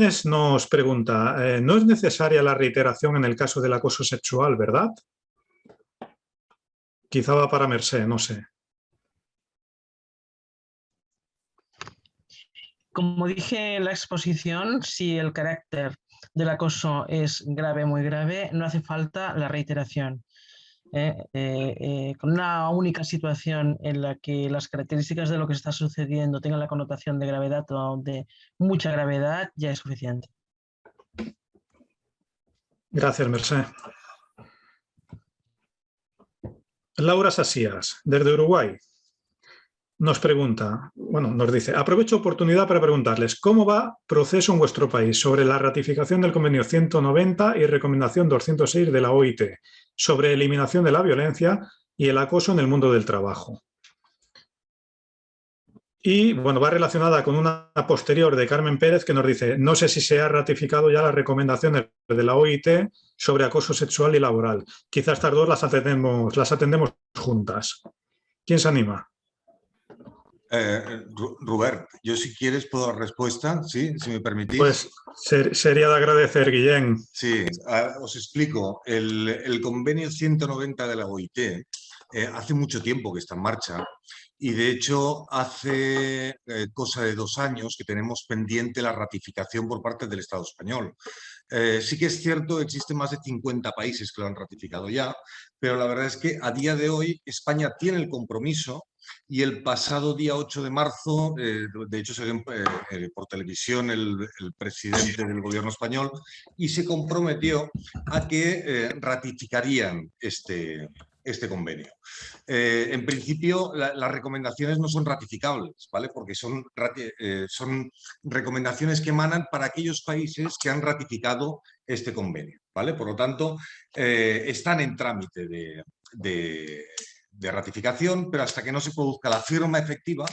Inés nos pregunta, ¿no es necesaria la reiteración en el caso del acoso sexual, verdad? Quizá va para Mercè, no sé. Como dije en la exposición, si el carácter del acoso es grave, muy grave, no hace falta la reiteración. Con una única situación en la que las características de lo que está sucediendo tengan la connotación de gravedad o de mucha gravedad, ya es suficiente. Gracias, Mercè. Laura Sasías, desde Uruguay, nos pregunta, nos dice, aprovecho oportunidad para preguntarles cómo va proceso en vuestro país sobre la ratificación del convenio 190 y recomendación 206 de la OIT sobre eliminación de la violencia y el acoso en el mundo del trabajo. Y va relacionada con una posterior de Carmen Pérez que nos dice, no sé si se ha ratificado ya las recomendaciones de la OIT sobre acoso sexual y laboral. Quizás estas dos las atendemos juntas. ¿Quién se anima? Robert, yo si quieres puedo dar respuesta, ¿sí? Si me permitís. Pues sería de agradecer, Guillén. Sí, os explico. El convenio 190 de la OIT hace mucho tiempo que está en marcha y de hecho hace cosa de 2 años que tenemos pendiente la ratificación por parte del Estado español. Sí que es cierto, existen más de 50 países que lo han ratificado ya, pero la verdad es que a día de hoy España tiene el compromiso y el pasado día 8 de marzo, de hecho se ve por televisión el presidente del gobierno español y se comprometió a que ratificarían este convenio. En principio, las recomendaciones no son ratificables, ¿vale? Porque son recomendaciones que emanan para aquellos países que han ratificado este convenio, ¿vale? Por lo tanto, están en trámite de ratificación, pero hasta que no se produzca la firma efectiva,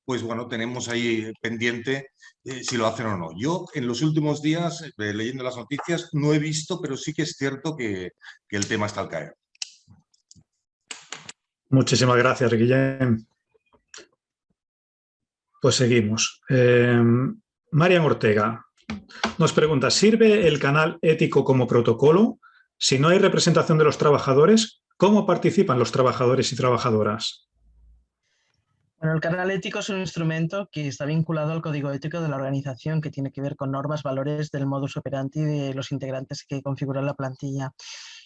pues bueno, tenemos ahí pendiente si lo hacen o no. Yo en los últimos días, leyendo las noticias, no he visto, pero sí que es cierto que el tema está al caer. Muchísimas gracias, Guillén. Pues seguimos. Marian Ortega nos pregunta, ¿sirve el canal ético como protocolo? Si no hay representación de los trabajadores, ¿cómo participan los trabajadores y trabajadoras? Bueno, el canal ético es un instrumento que está vinculado al código ético de la organización, que tiene que ver con normas, valores del modus operandi de los integrantes que configuran la plantilla.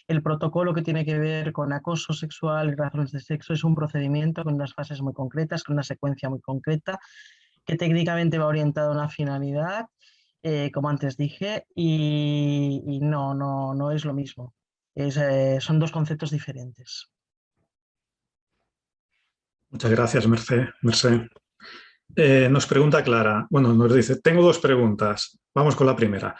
El protocolo que tiene que ver con acoso sexual y razones de sexo es un procedimiento con unas fases muy concretas, con una secuencia muy concreta, que técnicamente va orientado a una finalidad, como antes dije, y no es lo mismo. Son dos conceptos diferentes. Muchas gracias, Mercè. Nos pregunta Clara, nos dice, tengo 2 preguntas. Vamos con la primera.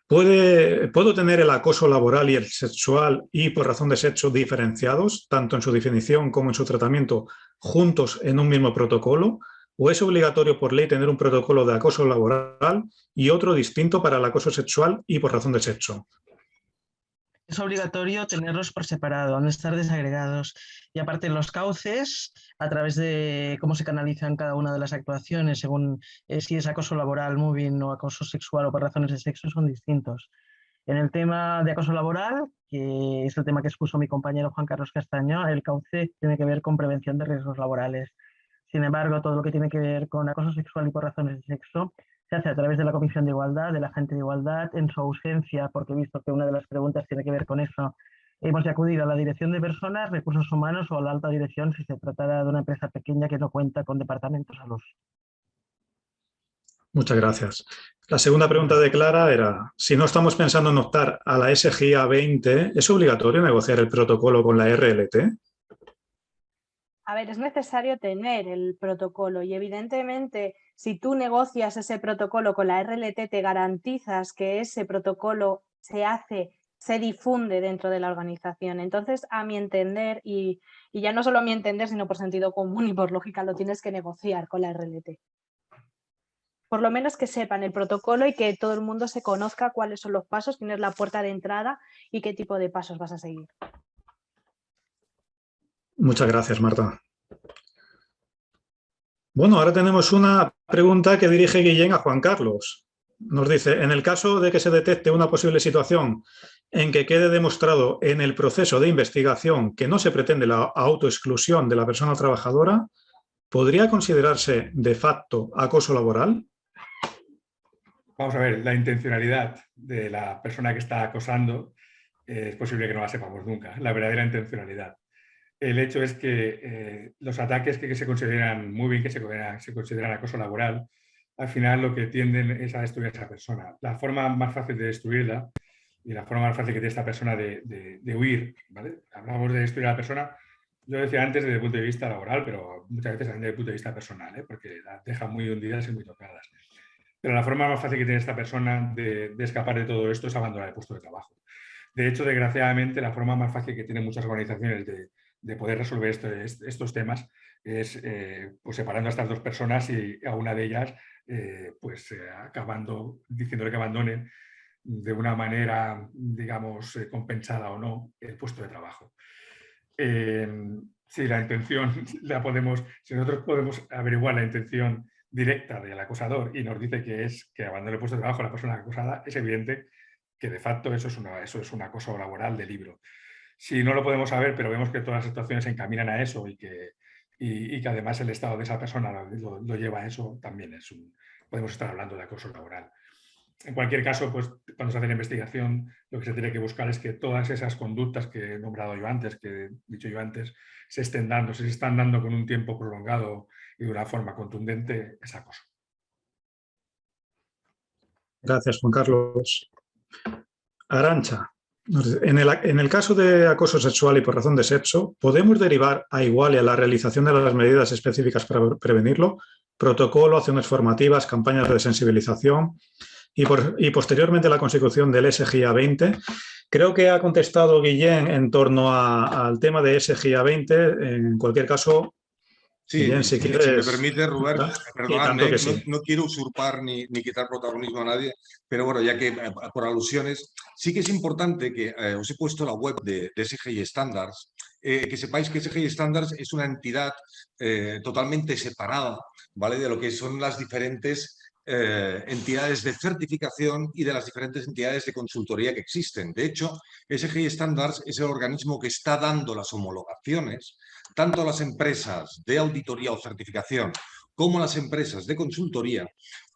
¿Puedo tener el acoso laboral y el sexual y por razón de sexo diferenciados, tanto en su definición como en su tratamiento, juntos en un mismo protocolo? ¿O es obligatorio por ley tener un protocolo de acoso laboral y otro distinto para el acoso sexual y por razón de sexo? Es obligatorio tenerlos por separado, no estar desagregados. Y aparte los cauces, a través de cómo se canalizan cada una de las actuaciones, según si es acoso laboral, mobbing o acoso sexual o por razones de sexo, son distintos. En el tema de acoso laboral, que es el tema que expuso mi compañero Juan Carlos Castaño, el cauce tiene que ver con prevención de riesgos laborales. Sin embargo, todo lo que tiene que ver con acoso sexual y por razones de sexo se hace a través de la Comisión de Igualdad, del agente de igualdad, en su ausencia, porque he visto que una de las preguntas tiene que ver con eso. Hemos de acudir a la Dirección de Personas, Recursos Humanos o a la alta dirección si se tratara de una empresa pequeña que no cuenta con departamentos a los. Muchas gracias. La segunda pregunta de Clara era, si no estamos pensando en optar a la SGA 20, ¿es obligatorio negociar el protocolo con la RLT? A ver, es necesario tener el protocolo y evidentemente si tú negocias ese protocolo con la RLT te garantizas que ese protocolo se difunde dentro de la organización. Entonces, a mi entender, y ya no solo a mi entender, sino por sentido común y por lógica, lo tienes que negociar con la RLT. Por lo menos que sepan el protocolo y que todo el mundo se conozca cuáles son los pasos, quién es la puerta de entrada y qué tipo de pasos vas a seguir. Muchas gracias, Marta. Bueno, ahora tenemos una pregunta que dirige Guillén a Juan Carlos. nos dice, en el caso de que se detecte una posible situación en que quede demostrado en el proceso de investigación que no se pretende la autoexclusión de la persona trabajadora, ¿podría considerarse de facto acoso laboral? Vamos a ver, la intencionalidad de la persona que está acosando es posible que no la sepamos nunca, la verdadera intencionalidad. El hecho es que los ataques que se consideran muy bien, que se consideran acoso laboral, al final lo que tienden es a destruir a esa persona. La forma más fácil de destruirla y la forma más fácil que tiene esta persona de huir, ¿vale? Hablamos de destruir a la persona, yo decía antes desde el punto de vista laboral, pero muchas veces también desde el punto de vista personal, porque las dejan muy hundidas y muy tocadas. Pero la forma más fácil que tiene esta persona de escapar de todo esto es abandonar el puesto de trabajo. De hecho, desgraciadamente, la forma más fácil que tienen muchas organizaciones de poder resolver estos temas es pues separando a estas dos personas y a una de ellas acabando diciéndole que abandonen de una manera, digamos, compensada o no el puesto de trabajo. Si la intención si nosotros podemos averiguar la intención directa del acosador y nos dice que es que abandone el puesto de trabajo a la persona acosada, es evidente que de facto eso es un acoso laboral de libro. Si no lo podemos saber, pero vemos que todas las situaciones se encaminan a eso y que además el estado de esa persona lo lleva a eso, también podemos estar hablando de acoso laboral. En cualquier caso, pues cuando se hace la investigación, lo que se tiene que buscar es que todas esas conductas que he nombrado yo antes, que he dicho yo antes, se están dando con un tiempo prolongado y de una forma contundente, es acoso. Gracias, Juan Carlos. Arantxa, en el caso de acoso sexual y por razón de sexo, ¿podemos derivar a Igualia la realización de las medidas específicas para prevenirlo? Protocolo, acciones formativas, campañas de sensibilización y posteriormente la consecución del SGA 20. Creo que ha contestado Guillén en torno al tema de SGA 20. En cualquier caso, sí, Guillén, si quieres... si me permite, Rubén, perdonadme, sí. no quiero usurpar ni quitar protagonismo a nadie, pero bueno, ya que por alusiones, sí que es importante que os he puesto la web de SGI Standards, que sepáis que SGI Standards es una entidad totalmente separada, ¿vale?, de lo que son las diferentes entidades de certificación y de las diferentes entidades de consultoría que existen. De hecho, SGI Standards es el organismo que está dando las homologaciones tanto a las empresas de auditoría o certificación como a las empresas de consultoría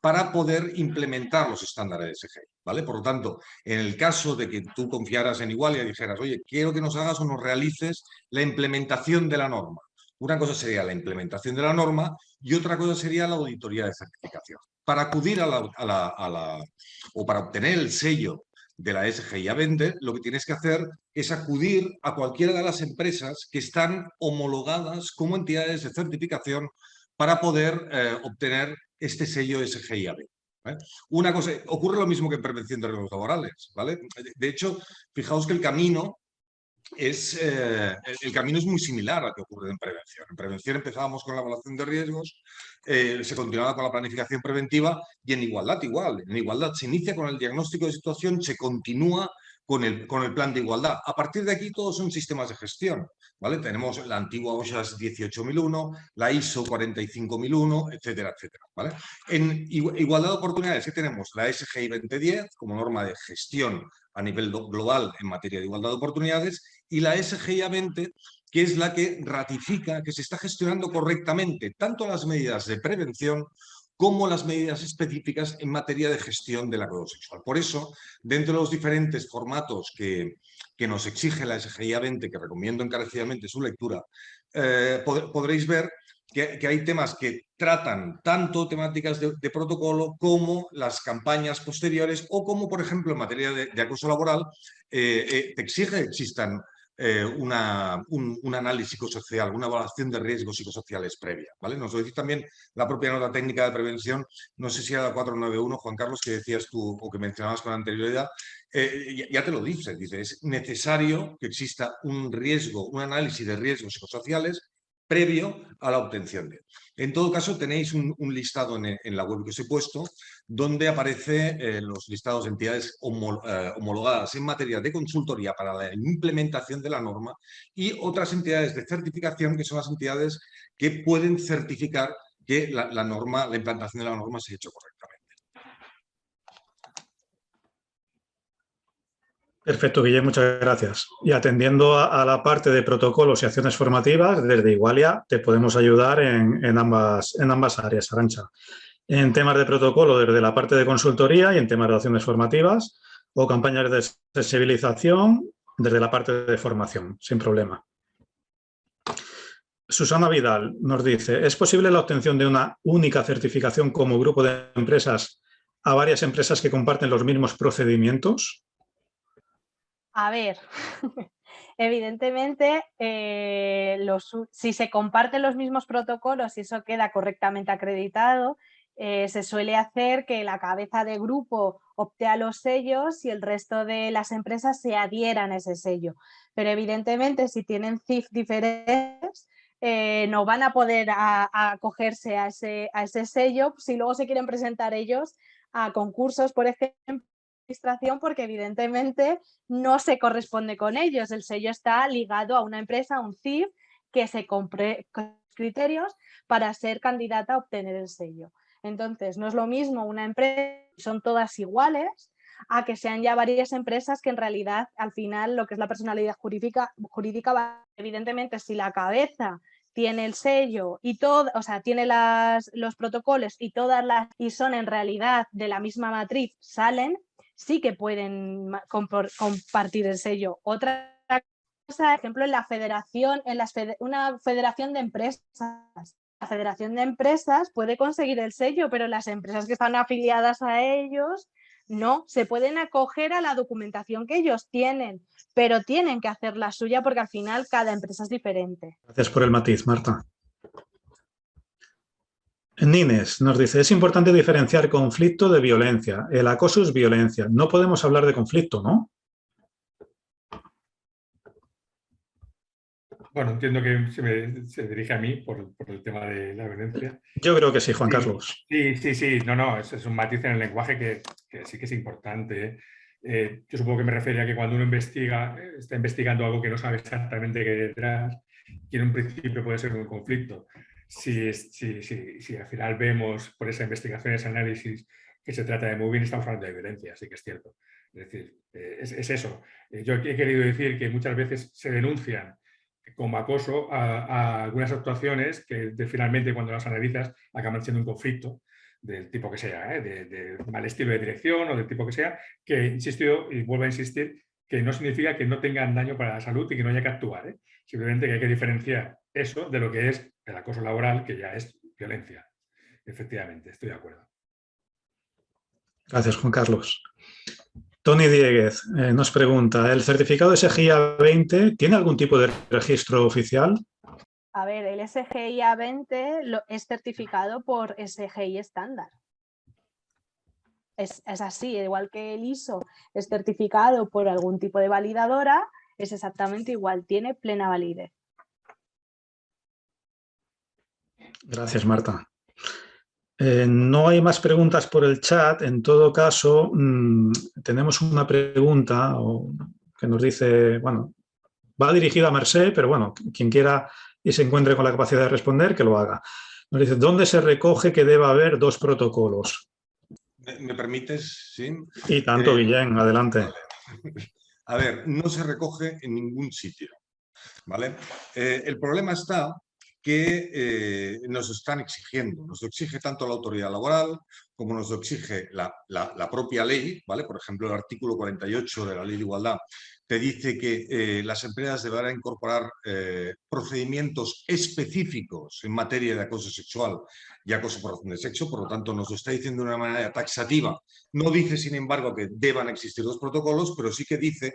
para poder implementar los estándares de SGI, ¿vale? Por lo tanto, en el caso de que tú confiaras en Igualia y dijeras, oye, quiero que nos hagas o nos realices la implementación de la norma. Una cosa sería la implementación de la norma y otra cosa sería la auditoría de certificación. Para acudir o para obtener el sello de la SGI A20, lo que tienes que hacer es acudir a cualquiera de las empresas que están homologadas como entidades de certificación para poder obtener este sello SGI A20. ¿Vale? Una cosa, ocurre lo mismo que en prevención de riesgos laborales, ¿vale? De hecho, fijaos que el camino es muy similar al que ocurre en prevención. En prevención empezábamos con la evaluación de riesgos, se continuaba con la planificación preventiva y en igualdad igual. En igualdad se inicia con el diagnóstico de situación, se continúa con el plan de igualdad. A partir de aquí todos son sistemas de gestión, ¿vale? Tenemos la antigua OSHAS 18001, la ISO 45001, etcétera, etcétera, ¿vale? En igualdad de oportunidades, ¿qué tenemos? La SGI 2010 como norma de gestión a nivel global en materia de igualdad de oportunidades y la SGI A20, que es la que ratifica que se está gestionando correctamente tanto las medidas de prevención como las medidas específicas en materia de gestión del acoso sexual. Por eso, dentro de los diferentes formatos que nos exige la SGI A20, que recomiendo encarecidamente su lectura, podréis ver que hay temas que tratan tanto temáticas de protocolo como las campañas posteriores o como, por ejemplo, en materia de acoso laboral, te exige que existan un análisis psicosocial, una evaluación de riesgos psicosociales previa, ¿vale? Nos lo dice también la propia nota técnica de prevención, no sé si era la 491, Juan Carlos, que decías tú o que mencionabas con anterioridad, ya te lo dice, es necesario que exista un análisis de riesgos psicosociales previo a la obtención de. En todo caso, tenéis un listado en la web que os he puesto, donde aparecen los listados de entidades homologadas en materia de consultoría para la implementación de la norma y otras entidades de certificación, que son las entidades que pueden certificar que la implantación de la norma se ha hecho correctamente. Perfecto, Guillem, muchas gracias. Y atendiendo a la parte de protocolos y acciones formativas, desde Igualia te podemos ayudar en ambas áreas, Arantxa. En temas de protocolo, desde la parte de consultoría y en temas de acciones formativas o campañas de sensibilización desde la parte de formación, sin problema. Susana Vidal nos dice, ¿es posible la obtención de una única certificación como grupo de empresas a varias empresas que comparten los mismos procedimientos? A ver, evidentemente, si se comparten los mismos protocolos y eso queda correctamente acreditado, se suele hacer que la cabeza de grupo opte a los sellos y el resto de las empresas se adhieran a ese sello. Pero evidentemente, si tienen CIF diferentes, no van a poder acogerse a ese sello si luego se quieren presentar ellos a concursos, por ejemplo, porque evidentemente no se corresponde con ellos. El sello está ligado a una empresa, a un CIF, que se compre criterios para ser candidata a obtener el sello. Entonces, no es lo mismo una empresa, son todas iguales, a que sean ya varias empresas que en realidad, al final, lo que es la personalidad jurídica evidentemente, si la cabeza tiene el sello y todo, o sea, tiene los protocolos y todas y son en realidad de la misma matriz, salen, sí que pueden compartir el sello. Otra cosa, por ejemplo, en la federación, una federación de empresas. La federación de empresas puede conseguir el sello, pero las empresas que están afiliadas a ellos no, se pueden acoger a la documentación que ellos tienen, pero tienen que hacer la suya porque al final cada empresa es diferente. Gracias por el matiz, Marta. Nines nos dice, es importante diferenciar conflicto de violencia. El acoso es violencia. No podemos hablar de conflicto, ¿no? Bueno, entiendo que se dirige a mí por el tema de la violencia. Yo creo que sí, Juan Carlos. Sí. No, es un matiz en el lenguaje que sí que es importante. Yo supongo que me refiero a que cuando uno está investigando algo que no sabe exactamente qué hay detrás, que en un principio puede ser un conflicto. Si al final vemos por esa investigación, ese análisis, que se trata de muy bien, estamos hablando de violencia, sí que es cierto. Es decir, es eso. Yo he querido decir que muchas veces se denuncian como acoso a algunas actuaciones que finalmente cuando las analizas acaban siendo un conflicto del tipo que sea, de mal estilo de dirección o del tipo que sea, que insisto y vuelvo a insistir que no significa que no tengan daño para la salud y que no haya que actuar. Simplemente que hay que diferenciar eso de lo que es el acoso laboral, que ya es violencia. Efectivamente, estoy de acuerdo. Gracias, Juan Carlos. Tony Dieguez nos pregunta, ¿el certificado SGIA 20 tiene algún tipo de registro oficial? A ver, el SGIA 20 es certificado por SGI estándar. Es así, igual que el ISO es certificado por algún tipo de validadora, es exactamente igual, tiene plena validez. Gracias, Marta. No hay más preguntas por el chat. En todo caso, tenemos una pregunta que nos dice, bueno, va dirigida a Mercè, pero bueno, quien quiera y se encuentre con la capacidad de responder, que lo haga. Nos dice, ¿dónde se recoge que deba haber dos protocolos? ¿Me permites? Sí. Y tanto, Guillén, adelante. A ver, no se recoge en ningún sitio, ¿vale? El problema está que nos están exigiendo. Nos lo exige tanto la autoridad laboral como nos lo exige la propia ley, ¿vale? Por ejemplo, el artículo 48 de la Ley de Igualdad te dice que las empresas deberán incorporar procedimientos específicos en materia de acoso sexual y acoso por razón de sexo, por lo tanto nos lo está diciendo de una manera taxativa. No dice, sin embargo, que deban existir los protocolos, pero sí que dice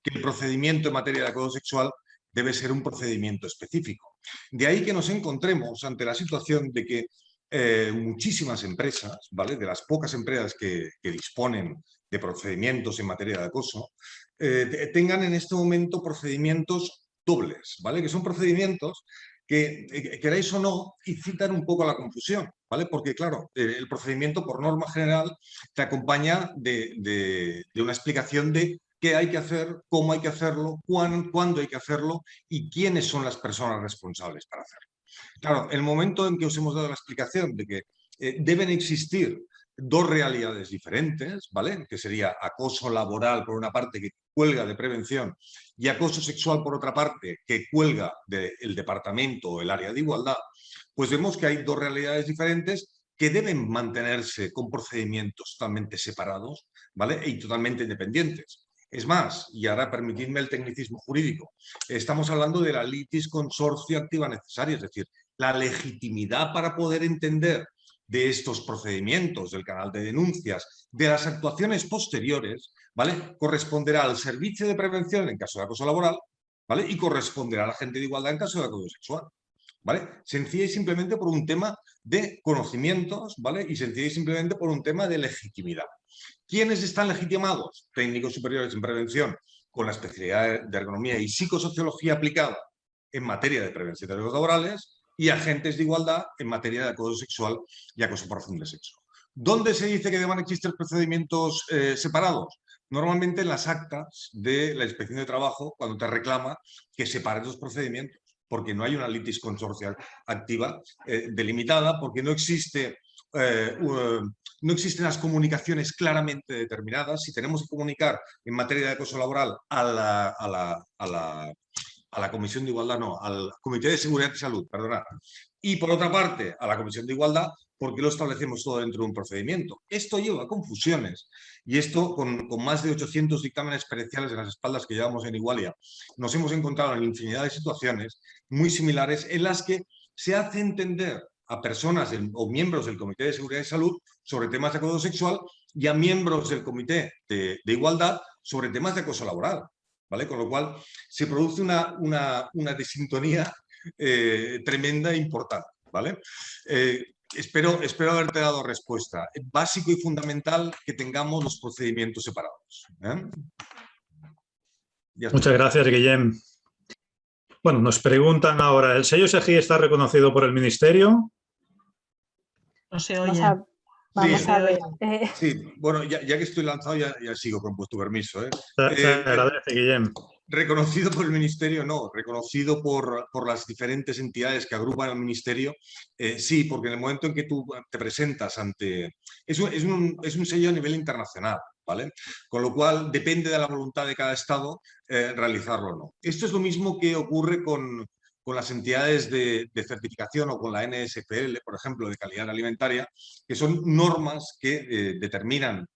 que el procedimiento en materia de acoso sexual debe ser un procedimiento específico. De ahí que nos encontremos ante la situación de que muchísimas empresas, ¿vale? De las pocas empresas que disponen de procedimientos en materia de acoso, tengan en este momento procedimientos dobles, ¿vale? Que son procedimientos que, queráis o no, incitan un poco a la confusión, ¿vale? Porque, claro, el procedimiento, por norma general, te acompaña de una explicación de qué hay que hacer, cómo hay que hacerlo, cuándo hay que hacerlo y quiénes son las personas responsables para hacerlo. Claro, el momento en que os hemos dado la explicación de que deben existir dos realidades diferentes, ¿vale? Que sería acoso laboral, por una parte, que cuelga de prevención, y acoso sexual, por otra parte, que cuelga del departamento o el área de igualdad, pues vemos que hay dos realidades diferentes que deben mantenerse con procedimientos totalmente separados, ¿vale? Y totalmente independientes. Es más, y ahora permitidme el tecnicismo jurídico, estamos hablando de la litis consorcio activa necesaria, es decir, la legitimidad para poder entender de estos procedimientos, del canal de denuncias, de las actuaciones posteriores, ¿vale? Corresponderá al servicio de prevención en caso de acoso laboral, ¿vale? Y corresponderá a la agente de igualdad en caso de acoso sexual, ¿vale? Sencilla y simplemente por un tema de conocimientos, ¿vale? Y sencilla y simplemente por un tema de legitimidad. ¿Quiénes están legitimados? Técnicos superiores en prevención con la especialidad de ergonomía y psicosociología aplicada en materia de prevención de riesgos laborales, y agentes de igualdad en materia de acoso sexual y acoso por razón de sexo. ¿Dónde se dice que deban existir procedimientos separados? Normalmente en las actas de la Inspección de Trabajo, cuando te reclama que separes los procedimientos, porque no hay una litis consorcial activa delimitada, porque no existen las comunicaciones claramente determinadas. Si tenemos que comunicar en materia de acoso laboral a la Comisión de Igualdad, no, al Comité de Seguridad y Salud, perdonad, y por otra parte a la Comisión de Igualdad, porque lo establecemos todo dentro de un procedimiento. Esto lleva a confusiones, y esto con más de 800 dictámenes periciales en las espaldas que llevamos en Igualia, nos hemos encontrado en infinidad de situaciones muy similares en las que se hace entender a personas o miembros del Comité de Seguridad y Salud sobre temas de acoso sexual y a miembros del Comité de Igualdad sobre temas de acoso laboral, ¿vale? Con lo cual se produce una desintonía tremenda e importante, ¿vale? Espero haberte dado respuesta. Es básico y fundamental que tengamos los procedimientos separados, ¿eh? Muchas gracias, Guillem. Bueno, nos preguntan ahora, ¿el sello SEGI está reconocido por el Ministerio? No se oye. Vamos a ver. Sí, bueno, ya que estoy lanzado, ya sigo con vuestro permiso. Se agradece, Guillem. Reconocido por el Ministerio, no. Reconocido por las diferentes entidades que agrupan al Ministerio, sí, porque en el momento en que tú te presentas ante... Es un sello a nivel internacional, ¿vale? Con lo cual depende de la voluntad de cada Estado realizarlo o no. Esto es lo mismo que ocurre con las entidades de certificación o con la NSPL, por ejemplo, de calidad alimentaria, que son normas que determinan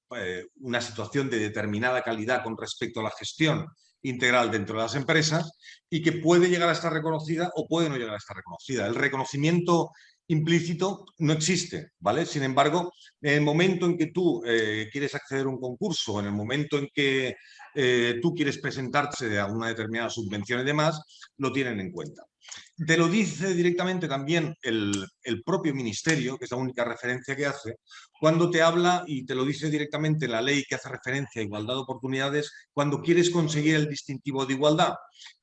una situación de determinada calidad con respecto a la gestión integral dentro de las empresas, y que puede llegar a estar reconocida o puede no llegar a estar reconocida. El reconocimiento implícito no existe, ¿vale? Sin embargo, en el momento en que tú quieres acceder a un concurso, en el momento en que tú quieres presentarte a una determinada subvención y demás, lo tienen en cuenta. Te lo dice directamente también el propio Ministerio, que es la única referencia que hace, cuando te habla, y te lo dice directamente la ley que hace referencia a igualdad de oportunidades, cuando quieres conseguir el distintivo de igualdad,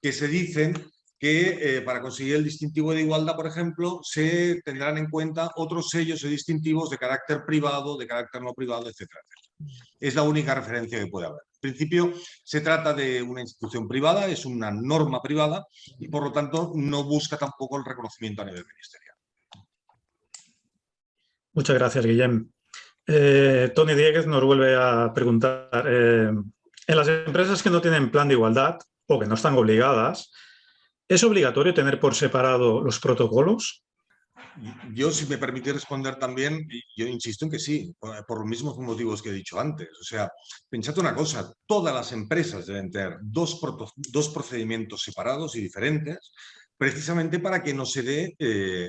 que se dicen que para conseguir el distintivo de igualdad, por ejemplo, se tendrán en cuenta otros sellos y distintivos de carácter privado, de carácter no privado, etcétera, etcétera. Es la única referencia que puede haber. En principio, se trata de una institución privada, es una norma privada, y por lo tanto no busca tampoco el reconocimiento a nivel ministerial. Muchas gracias, Guillem. Tony Dieguez nos vuelve a preguntar, en las empresas que no tienen plan de igualdad o que no están obligadas, ¿es obligatorio tener por separado los protocolos? Yo, si me permite responder también, yo insisto en que sí, por los mismos motivos que he dicho antes. O sea, pensad una cosa, todas las empresas deben tener dos procedimientos separados y diferentes, precisamente para que no se dé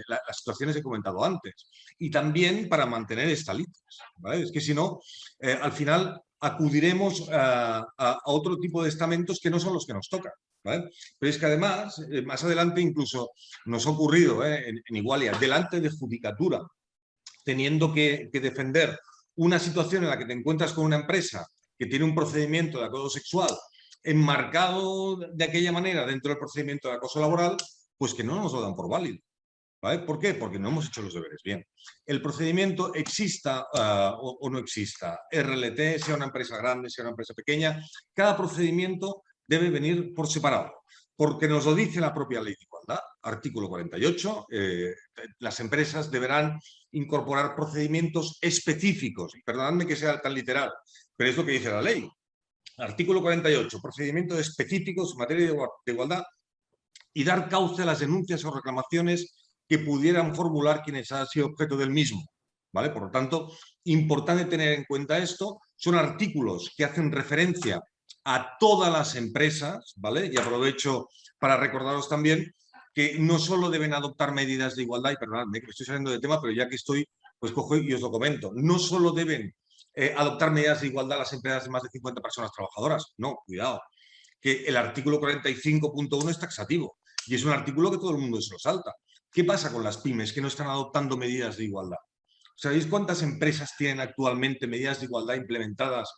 las situaciones que he comentado antes, y también para mantener esta litis, ¿vale? Es que si no, al final acudiremos a otro tipo de estamentos que no son los que nos tocan, ¿vale? Pero es que además, más adelante incluso nos ha ocurrido en Igualia, delante de judicatura, teniendo que defender una situación en la que te encuentras con una empresa que tiene un procedimiento de acoso sexual enmarcado de aquella manera dentro del procedimiento de acoso laboral, pues que no nos lo dan por válido, ¿vale? ¿Por qué? Porque no hemos hecho los deberes bien. El procedimiento exista o no exista, RLT, sea una empresa grande, sea una empresa pequeña, cada procedimiento debe venir por separado, porque nos lo dice la propia Ley de Igualdad, artículo 48, las empresas deberán incorporar procedimientos específicos, y perdonadme que sea tan literal, pero es lo que dice la ley. Artículo 48, procedimientos específicos en materia de igualdad y dar cauce a las denuncias o reclamaciones que pudieran formular quienes han sido objeto del mismo, ¿vale? Por lo tanto, importante tener en cuenta esto. Son artículos que hacen referencia a todas las empresas, ¿vale? Y aprovecho para recordaros también que no solo deben adoptar medidas de igualdad, y perdonadme que me estoy saliendo de tema, pero ya que estoy, pues cojo y os lo comento, no solo deben adoptar medidas de igualdad las empresas de más de 50 personas trabajadoras, no, cuidado, que el artículo 45.1 es taxativo y es un artículo que todo el mundo se lo salta. ¿Qué pasa con las pymes que no están adoptando medidas de igualdad? ¿Sabéis cuántas empresas tienen actualmente medidas de igualdad implementadas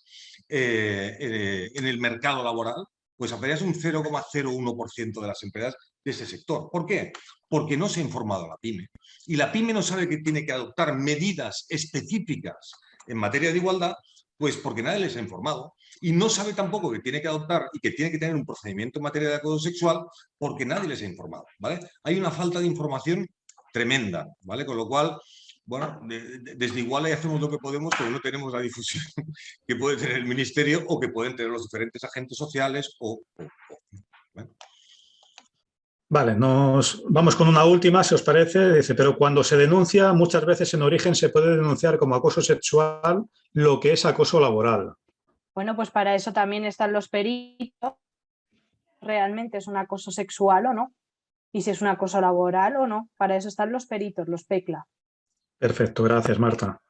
en el mercado laboral? Pues apenas un 0,01% de las empresas de ese sector. ¿Por qué? Porque no se ha informado a la pyme. Y la pyme no sabe que tiene que adoptar medidas específicas en materia de igualdad, pues porque nadie les ha informado. Y no sabe tampoco que tiene que adoptar y que tiene que tener un procedimiento en materia de acoso sexual porque nadie les ha informado, ¿vale? Hay una falta de información tremenda, ¿vale? Con lo cual, bueno, desde Iguala hacemos lo que podemos, pero no tenemos la difusión que puede tener el Ministerio o que pueden tener los diferentes agentes sociales ¿vale? Vale, nos vamos con una última, si os parece. Dice, pero cuando se denuncia, muchas veces en origen se puede denunciar como acoso sexual lo que es acoso laboral. Bueno, pues para eso también están los peritos. ¿Realmente es un acoso sexual o no? Y si es un acoso laboral o no. Para eso están los peritos, los PECLA. Perfecto, gracias, Marta.